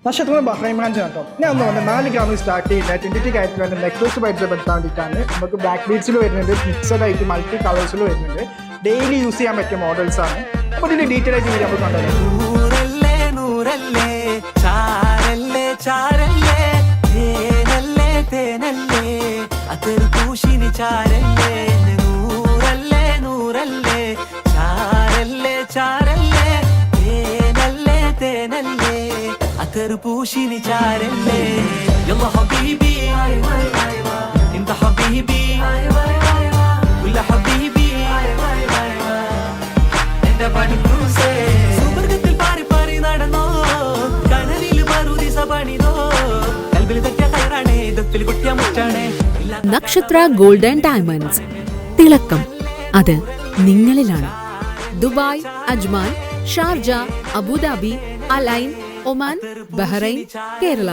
നക്ഷത്രങ്ങൾ Bahrain branch കേട്ടോ. ഞാൻ ഒന്ന് വന്നത് 4 ഗ്രാമിൽ സ്റ്റാർട്ട് ചെയ്യുന്ന 20 കാര്യത്തിൽ വേണ്ട നെക്ലസ് പരിചയപ്പെടുത്താൻ വേണ്ടിയിട്ടാണ്. നമുക്ക് ബ്ലാക്ക് ബീഡ്സിൽ വരുന്നുണ്ട്, മിക്സഡ് ആയിട്ട് മൾട്ടി കളേഴ്സിൽ വരുന്നുണ്ട്. ഡെയിലി യൂസ് ചെയ്യാൻ പറ്റിയ മോഡൽസ് ആണ്. അപ്പോൾ ഇതിൻ്റെ ഡീറ്റെയിൽ ആയിട്ട് വീഡിയോ നമുക്ക് കണ്ടത്. പൂശിനി ചാരല്ലേ യല്ല ഹബീബി ഇന്ത ഹബീബി കുല്ല ഹബീബി എന്റെ പണിക്കൂസേ സുവർഗത്തിൽ പാറി പാറി നടന്നോ കനലിൽ മറുദിസ പണിതോ കൽബിൽ തട്ടിയ കയറാണേ ദത്തിൽ കുട്ടിയ മുറ്റാണേ. നക്ഷത്ര ഗോൾഡ് ആൻഡ് ഡയമണ്ട്സ്, തിളക്കം അത് നിങ്ങളിലാണ്. Dubai, Ajman, Sharjah, Abu Dhabi, Al Ain, Oman, Bahrain, Kerala.